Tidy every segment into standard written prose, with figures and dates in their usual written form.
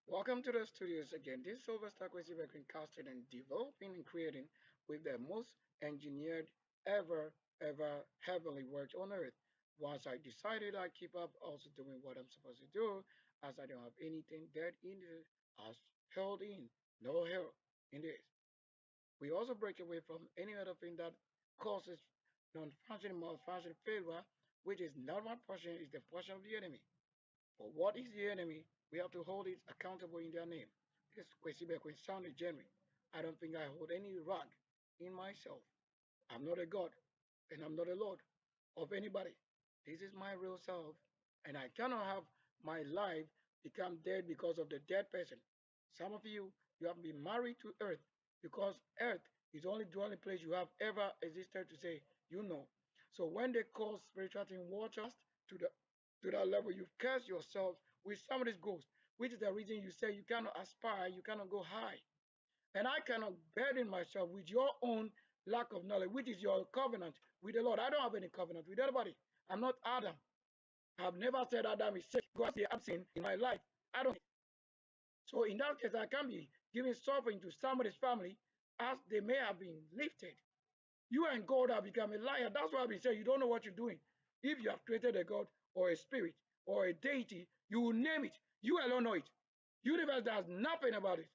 Welcome to the studios again. This is Sylvester Kwasi Bekoe casting and developing and creating with the most engineered ever heavenly works on earth. Once I decided I keep up also doing what I'm supposed to do, as I don't have anything dead in the as held in, no hell in this. We also break away from any other thing that causes non-functioning, malfunctioning failure, which is not my portion, is the portion of the enemy. For what is the enemy? We have to hold it accountable in their name. This Kwesi Bekoe sounded genuine. I don't think I hold any rank in myself. I'm not a God, and I'm not a Lord of anybody. This is my real self, and I cannot have my life become dead because of the dead person. Some of you, you have been married to earth because earth is only the only place you have ever existed to say, you know. So when they call spiritual thing watchers to the to that level, you curse yourself with somebody's ghost, which is the reason you say you cannot aspire, you cannot go high. And I cannot burden myself with your own lack of knowledge, which is your covenant with the Lord. I don't have any covenant with anybody. I'm not Adam. I've never said Adam is sick because I'm sin in my life. I don't. So in that case, I can be giving suffering to somebody's family as they may have been lifted. You and God have become a liar. That's why I've been saying you don't know what you're doing. If you have created a God or a spirit or a deity, you will name it. You alone know it. Universe does nothing about it.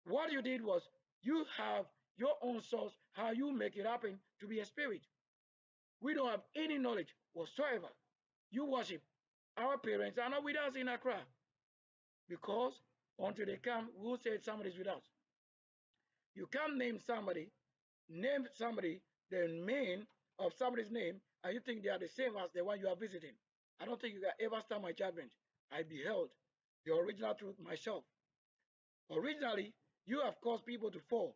What you did was you have your own source, how you make it happen to be a spirit. We don't have any knowledge whatsoever. You worship. Our parents are not with us in Accra because until they come, who said somebody's with us? You can't name somebody the name of somebody's name, and you think they are the same as the one you are visiting. I don't think you can ever stand my judgment. I beheld the original truth myself. Originally, you have caused people to fall.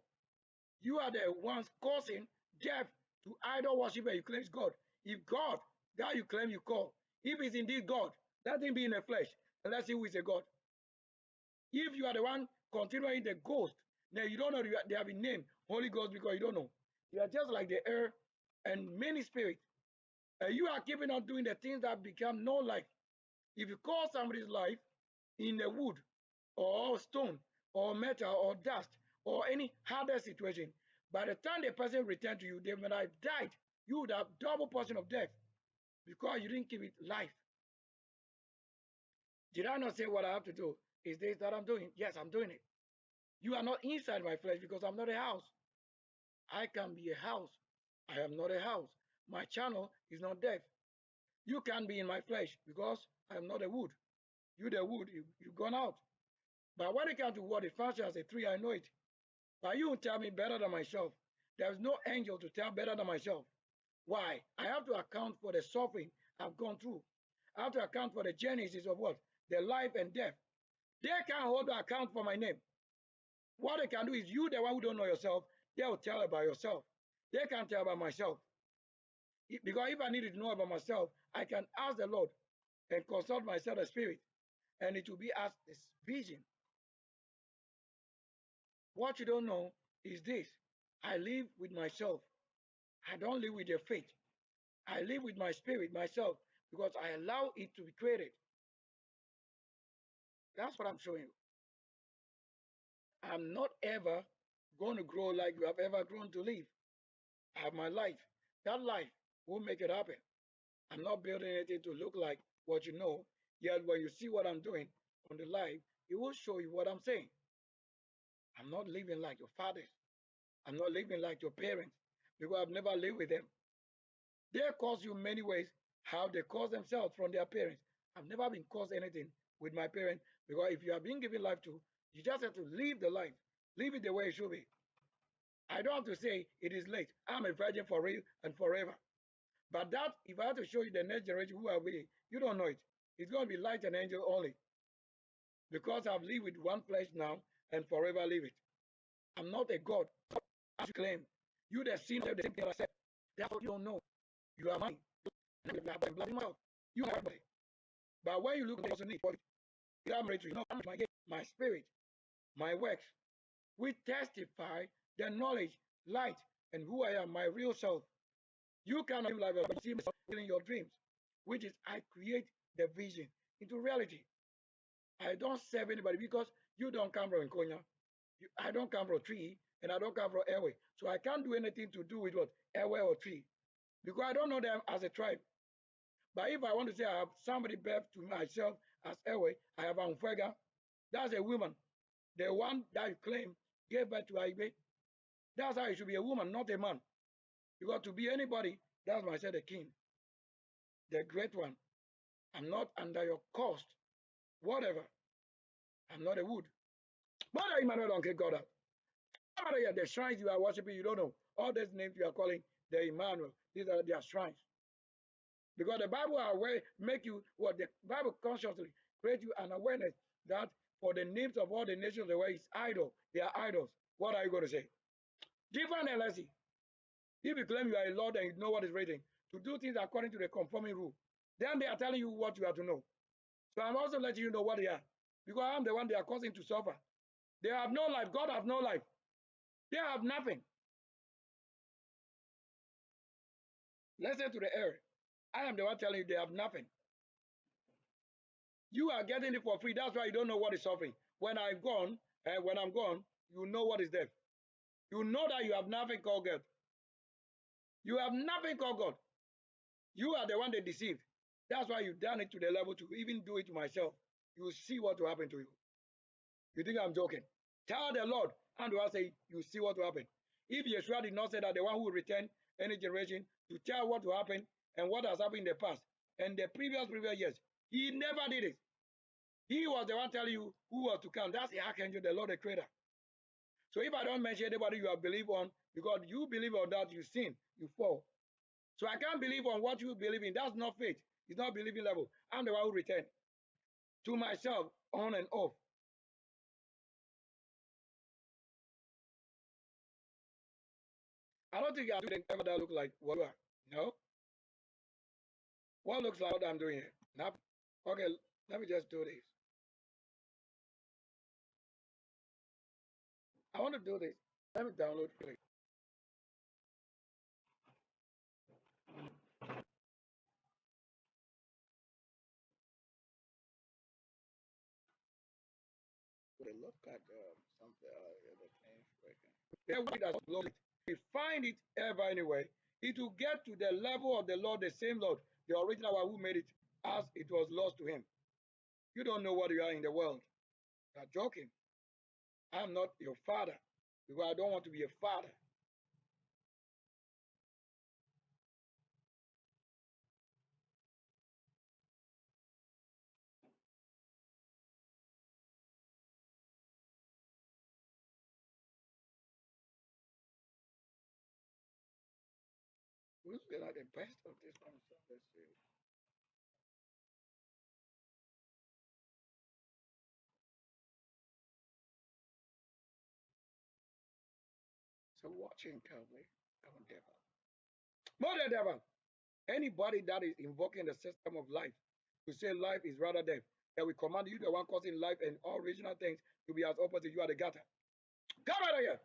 You are the ones causing death to idol worship and you claim it's God. If God, that you claim you call, if it's indeed God, let him be in the flesh, and let's see who is a God. If you are the one continuing the ghost, now you don't know they have been named Holy Ghost because you don't know. You are just like the air and many spirits. And you are keeping on doing the things that become no life. If you call somebody's life in a wood or stone or metal or dust or any harder situation, by the time the person returned to you, they might have died. You would have double portion of death because you didn't keep it life. Did I not say what I have to do? Is this that I'm doing? Yes, I'm doing it. You are not inside my flesh because I'm not a house. I can be a house. I am not a house. My channel is not death. You can be in my flesh because I am not a wood. You the wood, you've gone out. But when it comes to what it functions as a tree, I know it. But you tell me better than myself. There's no angel to tell better than myself. Why? I have to account for the suffering I've gone through. I have to account for the genesis of what? The life and death. They can't hold the account for my name. What they can do is you, the one who don't know yourself, they'll tell about yourself. They can't tell about myself. Because if I needed to know about myself, I can ask the Lord and consult myself, the Spirit, and it will be as this vision. What you don't know is this. I live with myself. I don't live with your faith. I live with my spirit, myself, because I allow it to be created. That's what I'm showing you. I'm not ever going to grow like you have ever grown to live. I have my life. That life will make it happen. I'm not building anything to look like what you know. Yet when you see what I'm doing on the live, it will show you what I'm saying. I'm not living like your fathers. I'm not living like your parents because I've never lived with them. They cause you many ways how they cause themselves from their parents. I've never been caused anything with my parents because if you are being given life to, you just have to live the life. Live it the way it should be. I don't have to say it is late. I'm a virgin for real and forever. But that, if I have to show you the next generation who are we, you don't know it. It's going to be light and angel only. Because I've lived with one flesh now and forever live it. I'm not a God, as you claim. You the sin of the same thing I said. That's what you don't know. You are mine. You are everybody. But when you look at what you need, I'm ready to you know my spirit, my works. We testify the knowledge, light, and who I am, my real self. You cannot live like you see myself in your dreams, which is I create the vision into reality. I don't serve anybody because you don't come from NKONYA. I don't come from tree and I don't come from airway. So I can't do anything to do with what? Airway or tree. Because I don't know them as a tribe. But if I want to say I have somebody birth to myself as airway, I have Amfwega. That's a woman. The one that you claim gave birth to Aibe. That's how it should be, a woman, not a man. Because to be anybody, that's myself the king, the great one. I'm not under your cost. Whatever. I'm not a wood. But Emmanuel don't get God up. The shrines you are worshiping, you don't know. All these names you are calling the Emmanuel, these are their shrines. Because the Bible aware make you what the Bible consciously create you an awareness that for the names of all the nations of the world is idol. They are idols. What are you going to say? Different LSE. If you claim you are a Lord and you know what is written, to do things according to the conforming rule, then they are telling you what you have to know. So I'm also letting you know what they are. Because I'm the one they are causing to suffer. They have no life. God has no life. They have nothing. Listen to the air. I am the one telling you they have nothing. You are getting it for free. That's why you don't know what is suffering. When I'm gone, you know what is there. You know that you have nothing called God. You have nothing called God. You are the one they deceived. That's why you've done it to the level to even do it to myself. You will see what will happen to you. You think I'm joking? Tell the Lord, and I say, you see what will happen. If Yeshua did not say that the one who will return any generation to tell what will happen and what has happened in the past and the previous years, he never did it. He was the one telling you who was to come. That's the archangel, the Lord, the creator. So if I don't mention anybody you have believed on, because you believe on that, you sin, you fall. So I can't believe on what you believe in. That's not faith. It's not believing level. I'm the one who returned to myself on and off. I don't think I'm doing ever that look like what you are. No. What looks like what I'm doing here? Nothing. Okay, let me just do this. I want to do this. Let me download quickly. Look at something. The things working. The way that's Lord, we find it ever anyway. It will get to the level of the Lord, the same Lord, the original one who made it, as it was lost to him. You don't know what you are in the world. You are joking. I'm not your father because I don't want to be a father. Who's been at the best of this one? So let's see. So watching carefully. Come on, devil. More than devil. Anybody that is invoking the system of life to say life is rather death, that we command you, the one causing life and all original things, to be as opposite. You are the gutter. Come out of here.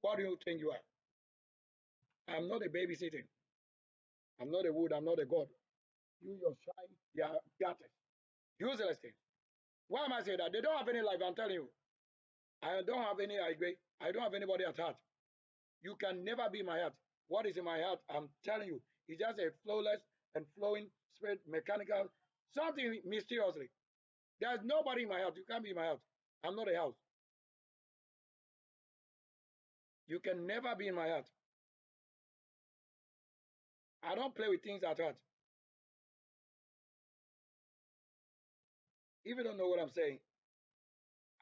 What do you think you are? I'm not a babysitting. I'm not a wood. I'm not a god. You, your shrine, they are gutters. Useless things. Why am I saying that? They don't have any life. I'm telling you. I don't have any idea. I don't have anybody at heart. You can never be my heart. What is in my heart? I'm telling you, it's just a flowless and flowing spirit, mechanical, something mysteriously. There's nobody in my house. You can't be in my house. I'm not a house. You can never be in my heart. I don't play with things at heart. If you don't know what I'm saying,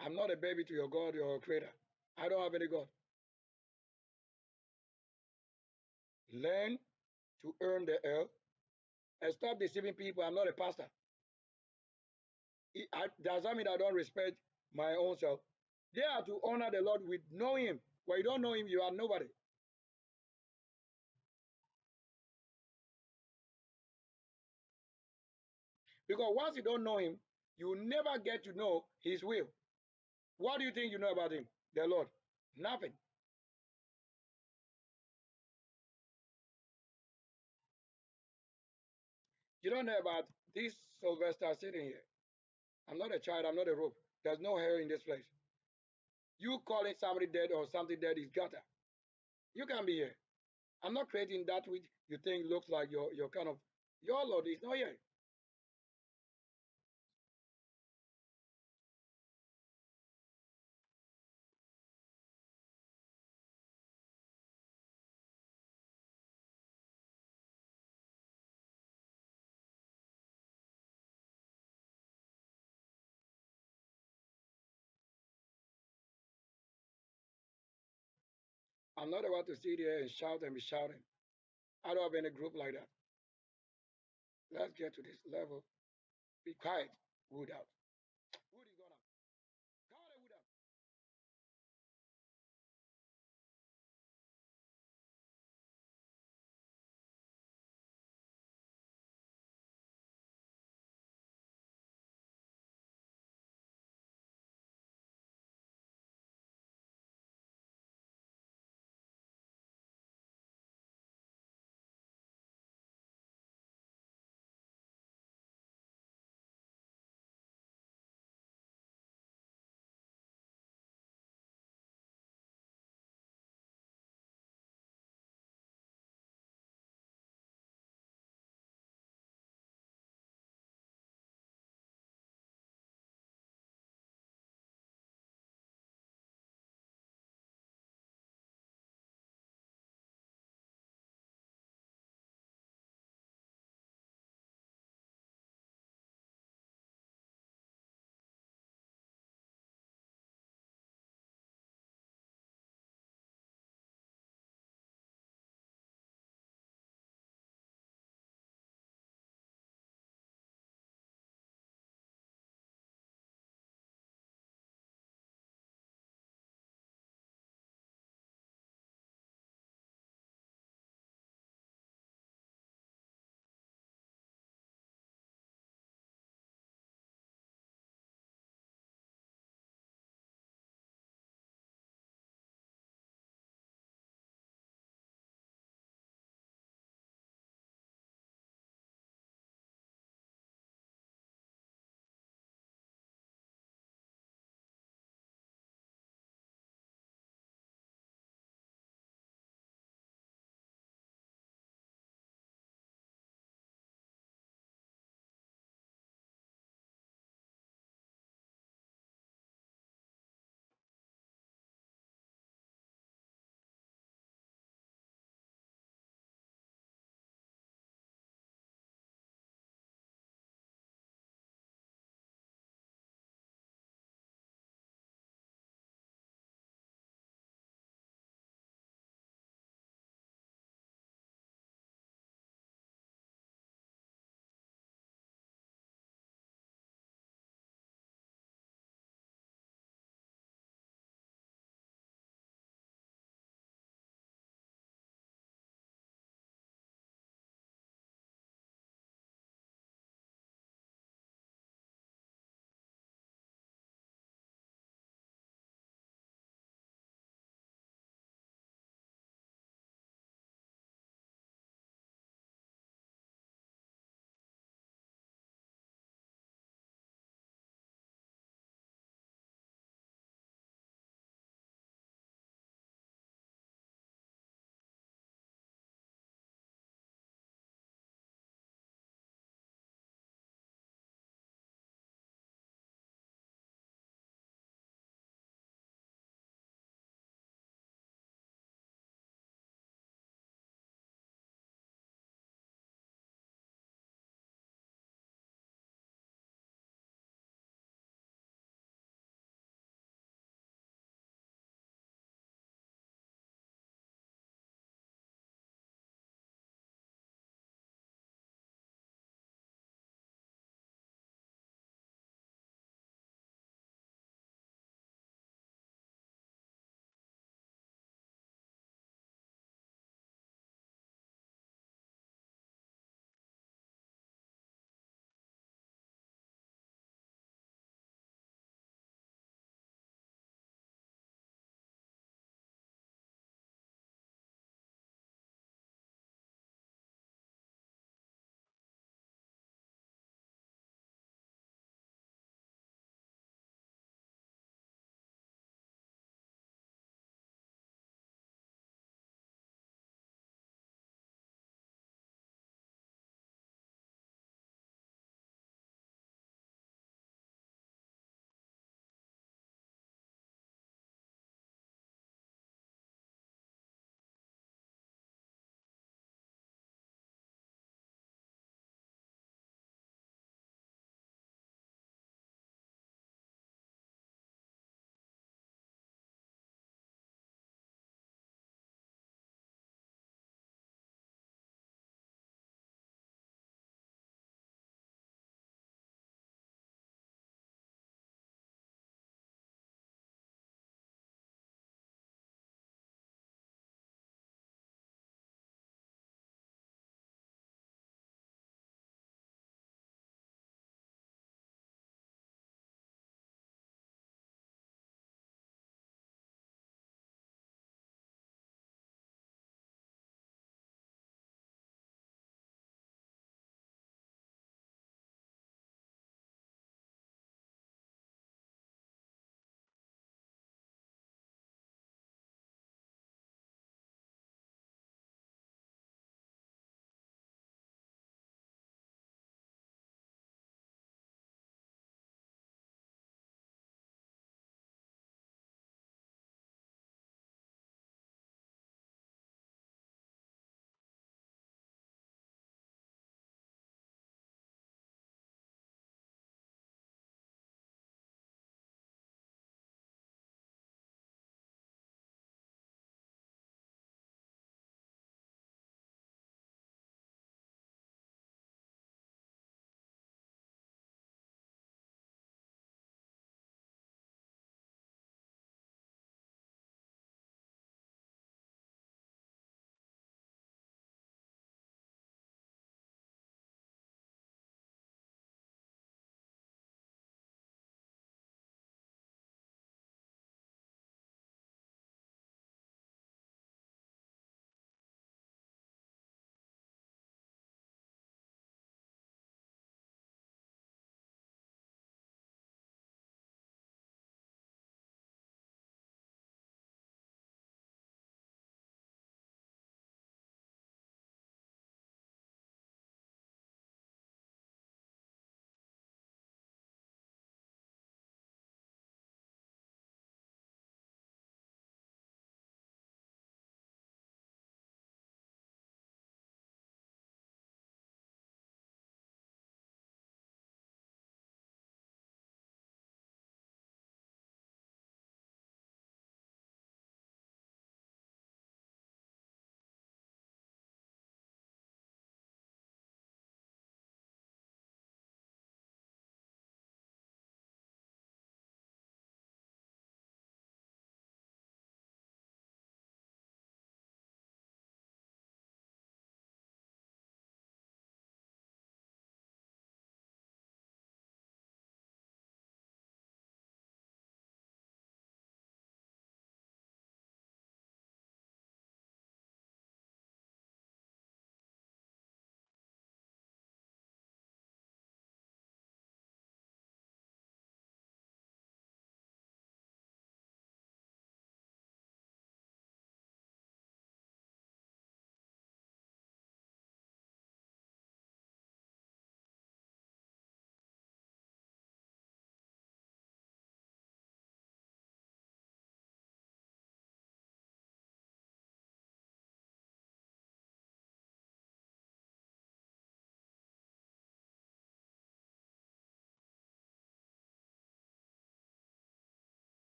I'm not a baby to your God, your creator. I don't have any God. Learn to earn the earth and stop deceiving people. I'm not a pastor. Does that mean I don't respect my own self? They are to honor the Lord with know him. When you don't know him, you are nobody. Because once you don't know him, you will never get to know his will. What do you think you know about him? The Lord. Nothing. You don't know about this Sylvester sitting here. I'm not a child. I'm not a rope. There's no hair in this place. You calling somebody dead or something dead is gutter. You can't be here. I'm not creating that which you think looks like your kind of your Lord is not here. I'm not about to sit here and shout and be shouting. I don't have any group like that. Let's get to this level. Be quiet, wood out.